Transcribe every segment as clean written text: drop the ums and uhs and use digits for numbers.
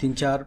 3-4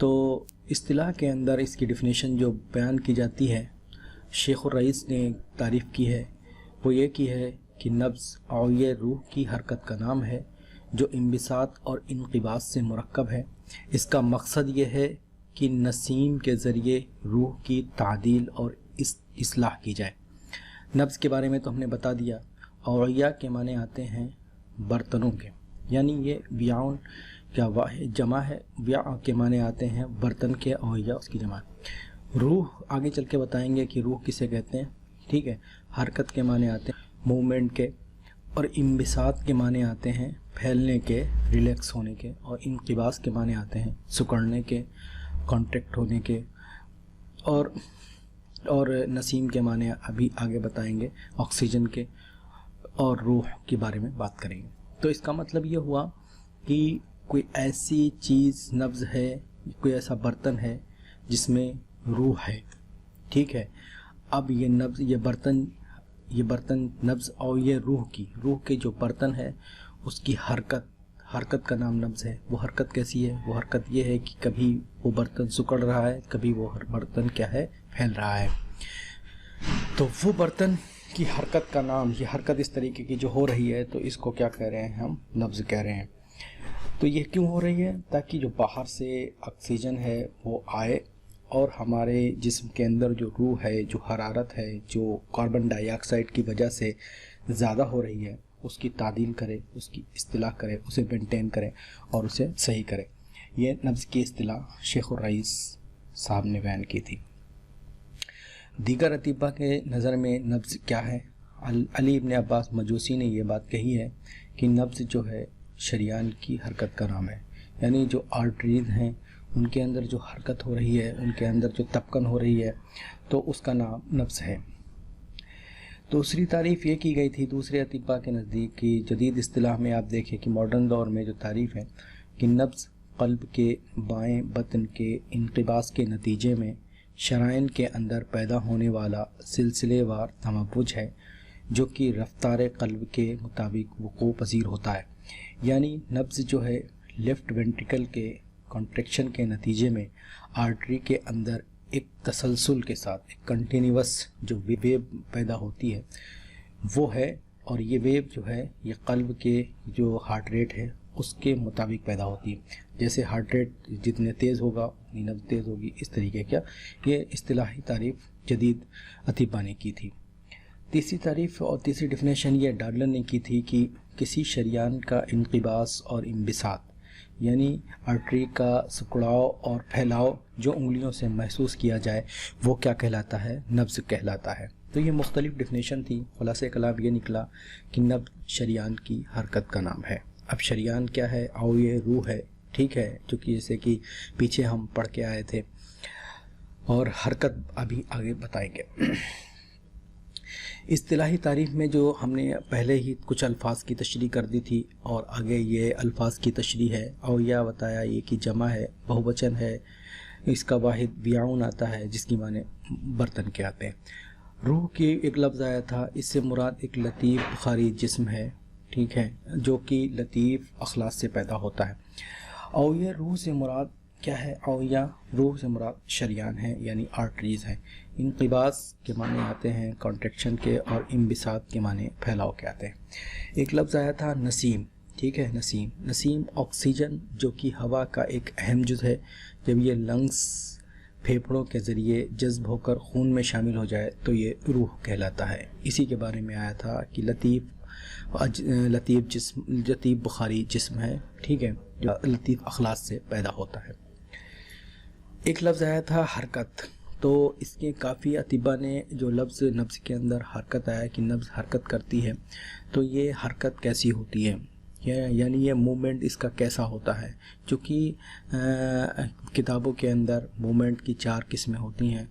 تو اصطلاح کے اندر اس کی ڈیفینیشن جو بیان کی جاتی ہے، شیخ الرئیس نے تعریف کی ہے، وہ یہ کی ہے کہ نبض اوعیہ روح کی حرکت کا نام ہے جو انبساط اور انقباض سے مرکب ہے۔ اس کا مقصد یہ ہے کہ نسیم کے ذریعے روح کی تعدیل اور اصلاح کی جائے۔ نبض کے بارے میں تو ہم نے بتا دیا۔ اوعیہ کے معنی آتے ہیں برتنوں کے، یعنی یہ ویعون کیا واحد جمع ہے، ویع کے معنی آتے ہیں برتن کے، اوعیہ اس کی جمع ہے۔ روح آگے چل کے بتائیں گے کہ روح کسے کہتے ہیں، ٹھیک ہے۔ حرکت کے معنی آتے ہیں موومنٹ کے، اور انبساط کے معنی آتے ہیں پھیلنے کے، ریلیکس ہونے کے، اور انقباض کے معنی آتے ہیں سکڑنے کے، کانٹریکٹ ہونے کے، اور نسیم کے معنی ابھی آگے بتائیں گے، آکسیجن کے، اور روح کے بارے میں بات کریں گے۔ تو اس کا مطلب یہ ہوا کہ کوئی ایسی چیز نبض ہے، کوئی ایسا برتن ہے جس میں روح ہے، ٹھیک ہے۔ اب یہ نبض، یہ برتن نبض اور یہ روح کے جو برتن ہے اس کی حرکت کا نام نبض ہے۔ وہ حرکت کیسی ہے؟ وہ حرکت یہ ہے کہ کبھی وہ برتن سکڑ رہا ہے، کبھی وہ برتن کیا ہے، پھیل رہا ہے۔ تو وہ برتن کی حرکت کا نام، یہ حرکت اس طریقے کی جو ہو رہی ہے، تو اس کو کیا کہہ رہے ہیں ہم؟ نبض کہہ رہے ہیں۔ تو یہ کیوں ہو رہی ہے؟ تاکہ جو باہر سے آکسیجن ہے وہ آئے اور ہمارے جسم کے اندر جو روح ہے، جو حرارت ہے، جو کاربن ڈائی آکسائڈ کی وجہ سے زیادہ ہو رہی ہے، اس کی تعدیل کرے، اس کی اصطلاح کرے، اسے مینٹین کرے اور اسے صحیح کرے۔ یہ نبض کی اصطلاح شیخ الرئیس صاحب نے بیان کی تھی۔ دیگر اطباء کے نظر میں نبض کیا ہے؟ علی ابن عباس مجوسی نے یہ بات کہی ہے کہ نبض جو ہے شریان کی حرکت کا نام ہے، یعنی جو آرٹریز ہیں ان کے اندر جو حرکت ہو رہی ہے، ان کے اندر جو تپکن ہو رہی ہے، تو اس کا نام نبض ہے۔ دوسری تعریف یہ کی گئی تھی دوسرے اطباء کے نزدیک کہ جدید اصطلاح میں آپ دیکھیں کہ ماڈرن دور میں جو تعریف ہے کہ نبض قلب کے بائیں بطن کے انقباض کے نتیجے میں شرائن کے اندر پیدا ہونے والا سلسلے وار تموج ہے جو کہ رفتار قلب کے مطابق وقوع پذیر ہوتا ہے۔ یعنی نبض جو ہے لیفٹ وینٹریکل کے کانٹریکشن کے نتیجے میں آرٹری کے اندر ایک تسلسل کے ساتھ ایک کنٹینیوس جو ویو پیدا ہوتی ہے وہ ہے، اور یہ ویو جو ہے یہ قلب کے جو ہارٹ ریٹ ہے اس کے مطابق پیدا ہوتی ہے۔ جیسے ہارٹ ریٹ جتنے تیز ہوگا اتنی نبض تیز ہوگی، اس طریقے کا یہ اصطلاحی تعریف جدید اطباء نے کی تھی۔ تیسری تعریف اور تیسری ڈیفینیشن یہ ڈارلن نے کی تھی کہ کسی شریان کا انقباض اور انبساط، یعنی آرٹری کا سکڑاؤ اور پھیلاؤ جو انگلیوں سے محسوس کیا جائے، وہ کیا کہلاتا ہے؟ نبض کہلاتا ہے۔ تو یہ مختلف ڈیفینیشن تھی، خلاصہ کلام یہ نکلا کہ نبض شریان کی حرکت کا نام ہے۔ اب شریان کیا ہے؟ اوعیہ روح ہے، ٹھیک ہے، جو کہ جیسے کہ پیچھے ہم پڑھ کے آئے تھے، اور حرکت ابھی آگے بتائیں گے۔ اصطلاحی تعریف میں جو ہم نے پہلے ہی کچھ الفاظ کی تشریح کر دی تھی، اور آگے یہ الفاظ کی تشریح ہے۔ اوعیہ بتایا یہ کی جمع ہے، بہووچن ہے، اس کا واحد ویعون آتا ہے جس کی معنی برتن کے آتے ہیں۔ روح کی ایک لفظ آیا تھا، اس سے مراد ایک لطیف بخاری جسم ہے، ٹھیک ہے، جو کہ لطیف اخلاق سے پیدا ہوتا ہے۔ اوعیہ روح سے مراد کیا ہے؟ اوعیہ روح سے مراد شریان ہے، یعنی آرٹریز ہیں۔ انقباض کے معنی آتے ہیں کانٹریکشن کے، اور انبساط کے معنی پھیلاؤ کے آتے ہیں۔ ایک لفظ آیا تھا نسیم، ٹھیک ہے، نسیم آکسیجن جو کہ ہوا کا ایک اہم جز ہے، جب یہ لنگس پھیپھڑوں کے ذریعے جذب ہو کر خون میں شامل ہو جائے تو یہ روح کہلاتا ہے۔ اسی کے بارے میں آیا تھا کہ لطیف بخاری جسم ہے، ٹھیک ہے، جو لطیف اخلاق سے پیدا ہوتا ہے۔ ایک لفظ آیا تھا حرکت، تو اس کے کافی اطباء نے جو لفظ نبض کے اندر حرکت آیا کہ نبض حرکت کرتی ہے، تو یہ حرکت کیسی ہوتی ہے، یعنی یہ موومنٹ اس کا کیسا ہوتا ہے، چونکہ کتابوں کے اندر موومنٹ کی 4 قسمیں ہوتی ہیں۔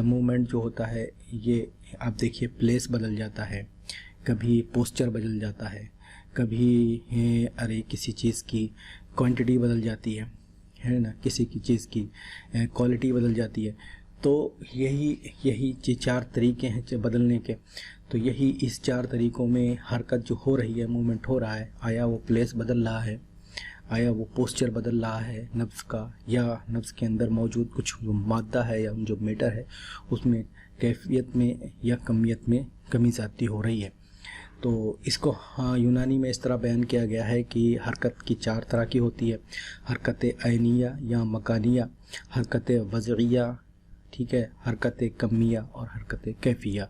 موومنٹ جو ہوتا ہے یہ آپ دیکھیے پلیس بدل جاتا ہے، کبھی پوسچر بدل جاتا ہے، کبھی کسی چیز کی کوانٹٹی بدل جاتی ہے نا، کسی کی چیز کی کوالٹی بدل جاتی ہے۔ تو یہی 4 طریقے ہیں بدلنے کے، تو یہی اس 4 طریقوں میں حرکت جو ہو رہی ہے، موومنٹ ہو رہا ہے، آیا وہ پلیس بدل رہا ہے، آیا وہ پوسچر بدل رہا ہے نبض کا، یا نبض کے اندر موجود کچھ جو مادہ ہے یا جو میٹر ہے اس میں کیفیت میں یا کمیت میں کمی زیادتی ہو رہی ہے۔ تو اس کو یونانی میں اس طرح بیان کیا گیا ہے کہ حرکت کی 4 طرح کی ہوتی ہے: حرکت عینیہ یا مکانیہ، حرکت وضعیہ، ٹھیک ہے، حرکت کمیہ اور حرکت کیفیہ۔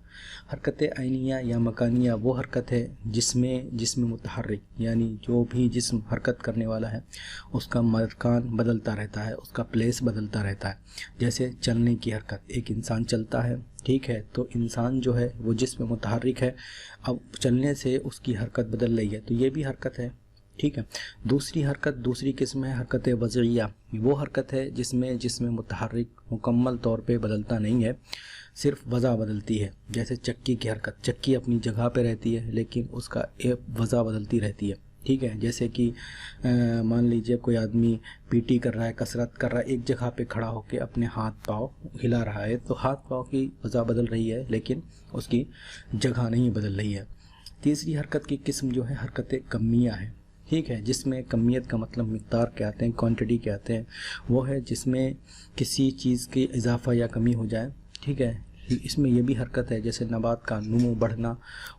حرکت عینیہ یا مکانیہ وہ حرکت ہے جس میں جسم متحرک، یعنی جو بھی جسم حرکت کرنے والا ہے اس کا مکان بدلتا رہتا ہے، اس کا پلیس بدلتا رہتا ہے۔ جیسے چلنے کی حرکت، ایک انسان چلتا ہے، ٹھیک ہے، تو انسان جو ہے وہ جسم متحرک ہے، اب چلنے سے اس کی حرکت بدل رہی ہے، تو یہ بھی حرکت ہے، ٹھیک ہے۔ دوسری حرکت، دوسری قسم ہے حرکت وضعیہ۔ وہ حرکت ہے جس میں جسم متحرک مکمل طور پہ بدلتا نہیں ہے، صرف وضع بدلتی ہے۔ جیسے چکی کی حرکت، چکی اپنی جگہ پہ رہتی ہے لیکن اس کا ایک وضع بدلتی رہتی ہے، ٹھیک ہے۔ جیسے کہ مان لیجئے کوئی آدمی پی ٹی کر رہا ہے، کسرت کر رہا ہے، ایک جگہ پہ کھڑا ہو کے اپنے ہاتھ پاؤں ہلا رہا ہے، تو ہاتھ پاؤں کی وضع بدل رہی ہے لیکن اس کی جگہ نہیں بدل رہی ہے۔ تیسری حرکت کی قسم جو ہے حرکت کمیہ ہے، ٹھیک ہے، جس میں کمیت کا مطلب مقدار کہتے ہیں، کوانٹٹی کہتے ہیں، وہ ہے جس میں کسی چیز کی اضافہ یا کمی ہو جائے، ٹھیک ہے۔ اس میں یہ بھی حرکت ہے جیسے نبات کا نمو، بڑھنا،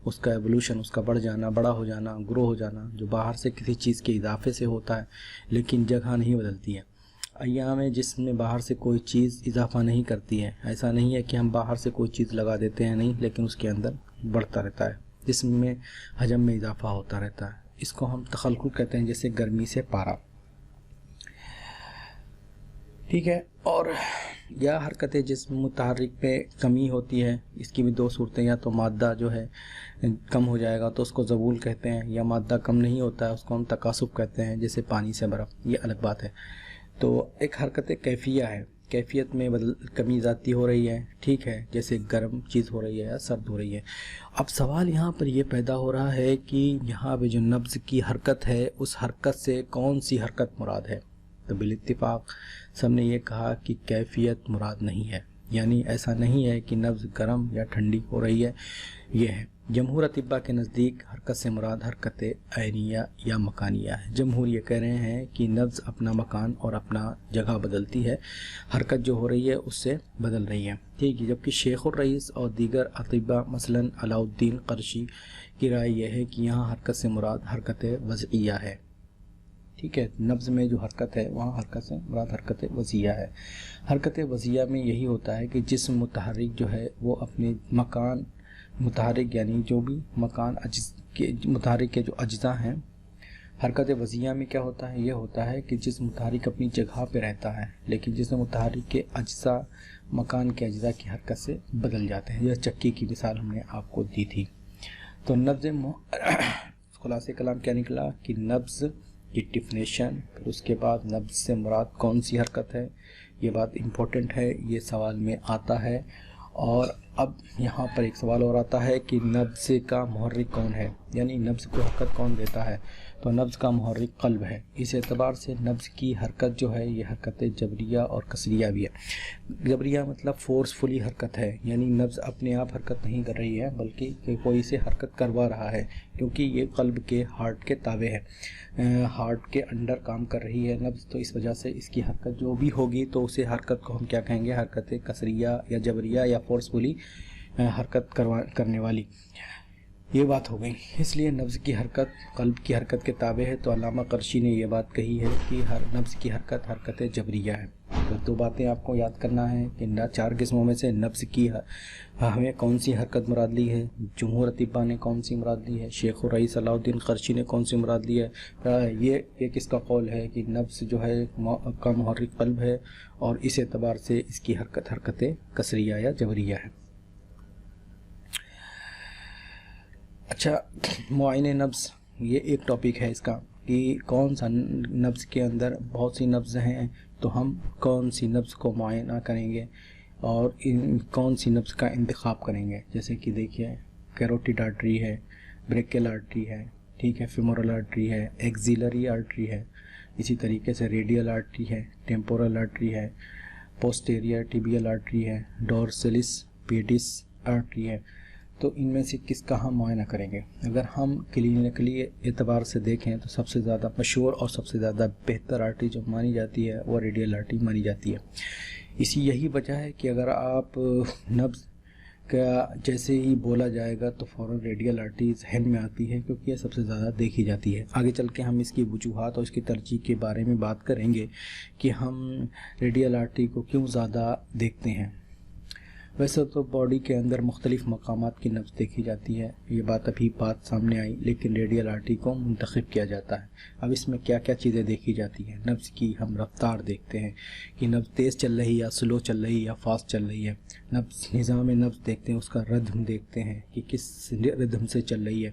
اس کا ایوولوشن، اس کا بڑھ جانا، بڑا ہو جانا، گرو ہو جانا، جو باہر سے کسی چیز کے اضافے سے ہوتا ہے لیکن جگہ نہیں بدلتی ہے۔ ایام ہے جس میں باہر سے کوئی چیز اضافہ نہیں کرتی ہے، ایسا نہیں ہے کہ ہم باہر سے کوئی چیز لگا دیتے ہیں، نہیں، لیکن اس کے اندر بڑھتا رہتا ہے، جسم میں حجم میں اضافہ ہوتا رہتا ہے، اس کو ہم تخلخل کہتے ہیں، جیسے گرمی سے پارا، ٹھیک ہے۔ اور یا حرکت جسم متحرک پہ کمی ہوتی ہے، اس کی بھی 2 صورتیں، یا تو مادہ جو ہے کم ہو جائے گا تو اس کو ذبول کہتے ہیں، یا مادہ کم نہیں ہوتا ہے اس کو ہم تکاثف کہتے ہیں، جیسے پانی سے برف، یہ الگ بات ہے۔ تو ایک حرکت کیفیہ ہے، کیفیت میں کمی ذاتی ہو رہی ہے، ٹھیک ہے، جیسے گرم چیز ہو رہی ہے یا سرد ہو رہی ہے۔ اب سوال یہاں پر یہ پیدا ہو رہا ہے کہ یہاں پہ جو نبض کی حرکت ہے اس حرکت سے کون سی حرکت مراد ہے؟ تو بالاتفاق سب نے یہ کہا کہ کیفیت مراد نہیں ہے، یعنی ایسا نہیں ہے کہ نبض گرم یا ٹھنڈی ہو رہی ہے، یہ ہے۔ جمہور اطباء کے نزدیک حرکت سے مراد حرکت عینیہ یا مکانیہ ہے۔ جمہور یہ کہہ رہے ہیں کہ نبض اپنا مکان اور اپنا جگہ بدلتی ہے، حرکت جو ہو رہی ہے اس سے بدل رہی ہے، ٹھیک ہے۔ جبکہ شیخ الرئیس اور دیگر اطباء مثلاً علاء الدین قرشی کی رائے یہ ہے کہ یہاں حرکت سے مراد حرکت وضعیہ ہے، ٹھیک ہے۔ نبض میں جو حرکت ہے وہاں حرکت سے مراد حرکت وضعیہ ہے۔ حرکت وضعیہ میں یہی ہوتا ہے کہ جسم متحرک جو ہے وہ اپنے مکان متحرک، یعنی جو بھی مکان متحرک کے جو اجزاء ہیں، حرکت وضعیہ میں کیا ہوتا ہے؟ یہ ہوتا ہے کہ جسم متحرک اپنی جگہ پہ رہتا ہے لیکن جسم متحرک کے اجزاء مکان کے اجزاء کی حرکت سے بدل جاتے ہیں، یہ چکی کی مثال ہم نے آپ کو دی تھی۔ تو نبض خلاصہ کلام کیا نکلا کہ نبض کی ڈیفینیشن، پھر اس کے بعد نبض سے مراد کون سی حرکت ہے، یہ بات امپورٹنٹ ہے، یہ سوال میں آتا ہے۔ اور اب یہاں پر ایک سوال اور آتا ہے کہ نبض کا محرک کون ہے، یعنی نبض کو حرکت کون دیتا ہے؟ تو نبض کا محرک قلب ہے۔ اس اعتبار سے نبض کی حرکت جو ہے یہ حرکت جبریہ اور کسریہ بھی ہے۔ جبریہ مطلب فورسفلی حرکت ہے، یعنی نبض اپنے آپ حرکت نہیں کر رہی ہے بلکہ کوئی سے حرکت کروا رہا ہے، کیونکہ یہ قلب کے ہارٹ کے تابع ہے، ہارٹ کے انڈر کام کر رہی ہے نبض، تو اس وجہ سے اس کی حرکت جو بھی ہوگی تو اسے حرکت کو ہم کیا کہیں گے؟ حرکت کسریہ یا جبریہ یا فورسفلی حرکت کرنے والی، یہ بات ہو گئی۔ اس لیے نبض کی حرکت قلب کی حرکت کے تابع ہے۔ تو علامہ قرشی نے یہ بات کہی ہے کہ نبض کی حرکت حرکت جبریہ ہے۔ تو 2 باتیں آپ کو یاد کرنا ہے کہ 4 قسموں میں سے نبض کی ہمیں کون سی حرکت مراد لی ہے، جمہور اطباء نے کون سی مراد لی ہے، شیخ الرئیس علاء الدین قرشی نے کون سی مراد لی ہے۔ یہ کس کا قول ہے کہ نبض جو ہے کا محرک قلب ہے، اور اس اعتبار سے اس کی حرکت حرکت کسریہ یا جبریہ ہے۔ اچھا، معائنہ نبض یہ ایک ٹاپک ہے اس کا کہ کون سا نبض کے اندر بہت سی نبض ہیں، تو ہم کون سی نبض کو معائنہ کریں گے اور کون سی نبض کا انتخاب کریں گے۔ جیسے کہ دیکھیے کیروٹیڈ آرٹری ہے، بریکل آرٹری ہے، ٹھیک ہے، فیمورل آرٹری ہے، ایکزیلری آرٹری ہے، اسی طریقے سے ریڈیل آرٹری ہے، ٹیمپورل آرٹری ہے، پوسٹیریئر ٹیبیل آرٹری ہے، ڈورسلس پیڈس آرٹری ہے۔ تو ان میں سے کس کا ہم معائنہ کریں گے؟ اگر ہم کلینکلی اعتبار سے دیکھیں تو سب سے زیادہ مشہور اور سب سے زیادہ بہتر آرٹری جو مانی جاتی ہے وہ ریڈیل آرٹری مانی جاتی ہے. یہی وجہ ہے کہ اگر آپ نبض کا جیسے ہی بولا جائے گا تو فوراً ریڈیل آرٹری ذہن میں آتی ہے، کیونکہ یہ سب سے زیادہ دیکھی جاتی ہے. آگے چل کے ہم اس کی وجوہات اور اس کی ترجیح کے بارے میں بات کریں گے کہ ہم ریڈیل آرٹری کو کیوں زیادہ دیکھتے ہیں. ویسے تو باڈی کے اندر مختلف مقامات کی نبض دیکھی جاتی ہے، یہ بات سامنے آئی، لیکن ریڈیل آرٹری کو منتخب کیا جاتا ہے. اب اس میں کیا کیا چیزیں دیکھی جاتی ہیں؟ نبض کی ہم رفتار دیکھتے ہیں کہ نبض تیز چل رہی یا سلو چل رہی یا فاسٹ چل رہی ہے. نظام نبض دیکھتے ہیں، اس کا ردھم دیکھتے ہیں کہ کس ردھم سے چل رہی ہے.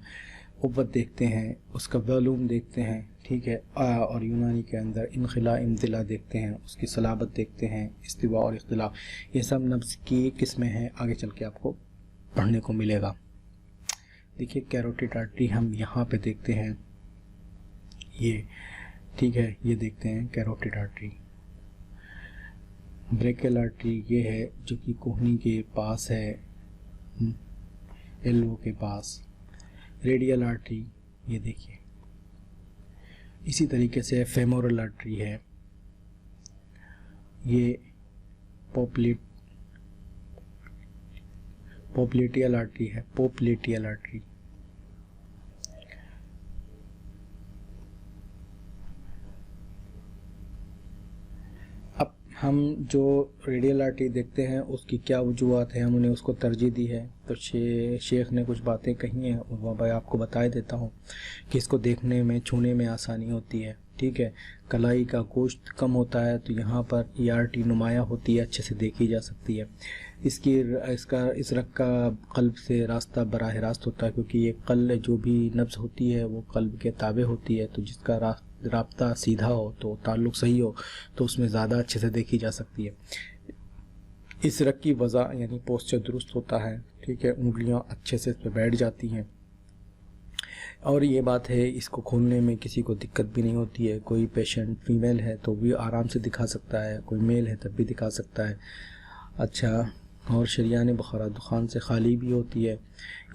قوت دیکھتے ہیں، اس کا والیوم دیکھتے ہیں، ٹھیک ہے. اور یونانی کے اندر انخلاء امتلاء دیکھتے ہیں، اس کی صلابت دیکھتے ہیں، استواء اور اختلاف. یہ سب نبض کی قسمیں ہیں، آگے چل کے آپ کو پڑھنے کو ملے گا. دیکھیے کیروٹیڈ آرٹری ہم یہاں پہ دیکھتے ہیں، یہ ٹھیک ہے، یہ دیکھتے ہیں کیروٹیڈ آرٹری. بریکل آرٹری یہ ہے جو کہ کوہنی کے پاس ہے، ایلبو کے پاس. ریڈیل آرٹری یہ دیکھیے. اسی طریقے سے فیمورل آرٹری ہے، یہ پوپلیٹیل آرٹری ہے، پوپلیٹیل آرٹری. اب ہم جو ریڈیل آرٹری دیکھتے ہیں اس کی کیا وجوہات ہیں، ہم انہیں اس کو ترجیح دی ہے. تو شیخ نے کچھ باتیں کہی ہیں، وہ میں آپ کو بتا دیتا ہوں کہ اس کو دیکھنے میں چھونے میں آسانی ہوتی ہے، ٹھیک ہے. کلائی کا گوشت کم ہوتا ہے تو یہاں پر یہ آرٹری نمایاں ہوتی ہے، اچھے سے دیکھی جا سکتی ہے. اس رگ کا قلب سے راستہ براہ راست ہوتا ہے، کیونکہ یہ قلب جو بھی نبض ہوتی ہے وہ قلب کے تابع ہوتی ہے. تو جس کا رابطہ سیدھا ہو تو تعلق صحیح ہو تو اس میں زیادہ اچھے سے دیکھی جا سکتی ہے. اس رگ کی وضع یعنی پوسچر درست ہوتا ہے، ٹھیک ہے. انگلیاں اچھے سے اس پہ بیٹھ جاتی ہیں، اور یہ بات ہے اس کو کھولنے میں کسی کو دقت بھی نہیں ہوتی ہے. کوئی پیشنٹ فیمیل ہے تو بھی آرام سے دکھا سکتا ہے، کوئی میل ہے تب بھی دکھا سکتا ہے. اچھا، اور شریان بخارات دخان سے خالی بھی ہوتی ہے،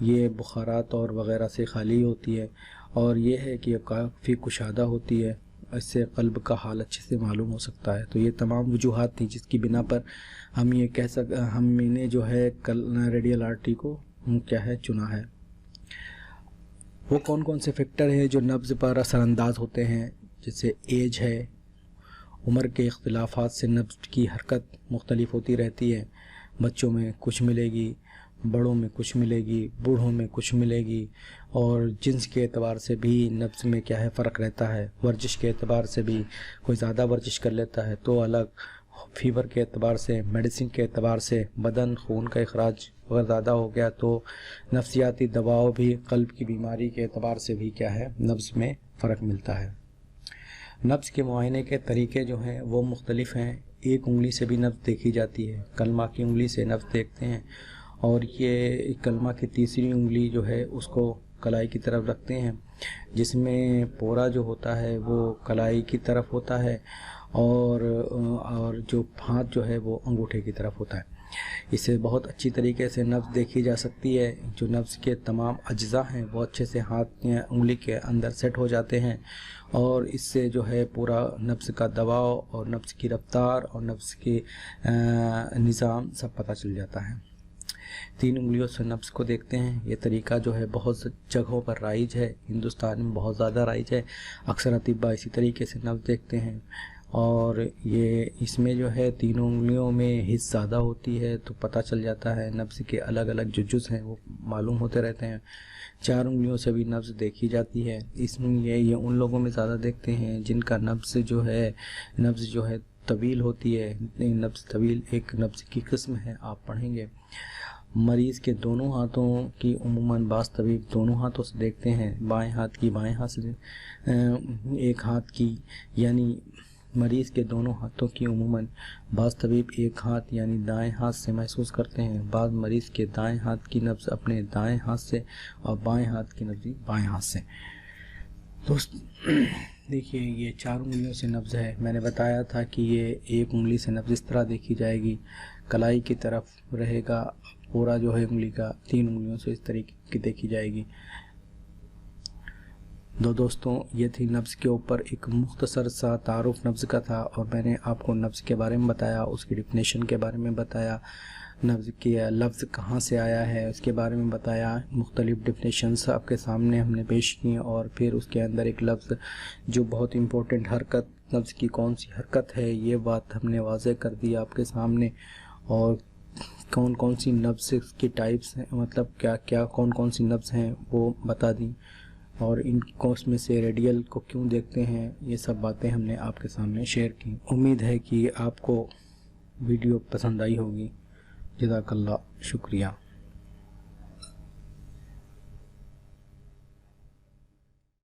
یہ بخارات اور وغیرہ سے خالی ہوتی ہے. اور یہ ہے کہ یہ کافی کشادہ ہوتی ہے، اس سے قلب کا حال اچھے سے معلوم ہو سکتا ہے. تو یہ تمام وجوہات تھیں جس کی بنا پر ہم یہ ہم نے جو ہے ریڈیل آرٹری کو کیا ہے چنا ہے. وہ کون کون سے فیکٹر ہیں جو نبض پر اثر انداز ہوتے ہیں؟ جیسے ایج ہے، عمر کے اختلافات سے نبض کی حرکت مختلف ہوتی رہتی ہے. بچوں میں کچھ ملے گی، بڑوں میں کچھ ملے گی، بوڑھوں میں کچھ ملے گی. اور جنس کے اعتبار سے بھی نبض میں کیا ہے فرق رہتا ہے. ورزش کے اعتبار سے بھی کوئی زیادہ ورزش کر لیتا ہے تو الگ، فیور کے اعتبار سے، میڈیسن کے اعتبار سے، بدن خون کا اخراج اگر زیادہ ہو گیا تو نفسیاتی دباؤ بھی، قلب کی بیماری کے اعتبار سے بھی کیا ہے نبض میں فرق ملتا ہے. نبض کے معائنے کے طریقے جو ہیں وہ مختلف ہیں. ایک انگلی سے بھی نبض دیکھی جاتی ہے، کلمہ کی انگلی سے نبض دیکھتے ہیں، اور یہ کلمہ کی تیسری انگلی جو ہے اس کو کلائی کی طرف رکھتے ہیں، جس میں پورا جو ہوتا ہے وہ کلائی کی طرف ہوتا ہے، اور جو ہاتھ جو ہے وہ انگوٹھے کی طرف ہوتا ہے. اس سے بہت اچھی طریقے سے نبض دیکھی جا سکتی ہے. جو نبض کے تمام اجزاء ہیں وہ اچھے سے ہاتھ یا انگلی کے اندر سیٹ ہو جاتے ہیں، اور اس سے جو ہے پورا نبض کا دباؤ اور نبض کی رفتار اور نبض کی نظام سب پتہ چل جاتا ہے. 3 انگلیوں سے نبض کو دیکھتے ہیں. یہ طریقہ جو ہے بہت جگہوں پر رائج ہے، ہندوستان میں بہت زیادہ رائج ہے. اکثر اطباء اسی طریقے سے نبض دیکھتے ہیں، اور یہ اس میں جو ہے 3 انگلیوں میں حس زیادہ ہوتی ہے تو پتہ چل جاتا ہے. نبض کے الگ الگ جو جز ہیں وہ معلوم ہوتے رہتے ہیں. 4 انگلیوں سے بھی نبض دیکھی جاتی ہے. اس میں یہ ان لوگوں میں زیادہ دیکھتے ہیں جن کا نبض جو ہے طویل ہوتی ہے. نبض طویل ایک نبض کی قسم ہے، آپ پڑھیں گے. مریض کے دونوں ہاتھوں کی عموماً بعض طبیب دونوں ہاتھوں سے دیکھتے ہیں، بائیں ہاتھ کی بائیں ہاتھ سے، ایک ہاتھ کی یعنی مریض کے دونوں ہاتھوں کی عموماً بعض طبیب ایک ہاتھ یعنی دائیں ہاتھ سے محسوس کرتے ہیں. بعض مریض کے دائیں ہاتھ کی نبض اپنے دائیں ہاتھ سے اور بائیں ہاتھ کی نبض بائیں ہاتھ سے. دوست دیکھیے یہ 4 انگلیوں سے نبض ہے. میں نے بتایا تھا کہ یہ ایک انگلی سے نبض اس طرح دیکھی جائے گی، کلائی کی طرف رہے گا پورا جو ہے انگلی کا 3 انگلیوں سے اس طریقے کی دیکھی جائے گی۔ دوستوں یہ تھی نبض کے اوپر ایک مختصر سا تعارف نبض کا تھا، اور میں نے آپ کو نبض کے بارے میں بتایا، اس کی ڈیفینیشن کے بارے میں بتایا، نبض کی لفظ کہاں سے آیا ہے اس کے بارے میں بتایا، مختلف ڈیفینیشنز آپ کے سامنے ہم نے پیش کی، اور پھر اس کے اندر ایک لفظ جو بہت امپورٹنٹ حرکت، نبض کی کون سی حرکت ہے یہ بات ہم نے واضح کر دی آپ کے سامنے، اور کون کون سی نبض کی ٹائپس ہیں، مطلب کیا کون سی نبض ہیں وہ بتا دیں، اور ان کو اس میں سے ریڈیل کو کیوں دیکھتے ہیں، یہ سب باتیں ہم نے آپ کے سامنے شیئر کی۔ امید ہے کہ آپ کو ویڈیو پسند آئی ہوگی۔ جزاک اللہ، شکریہ۔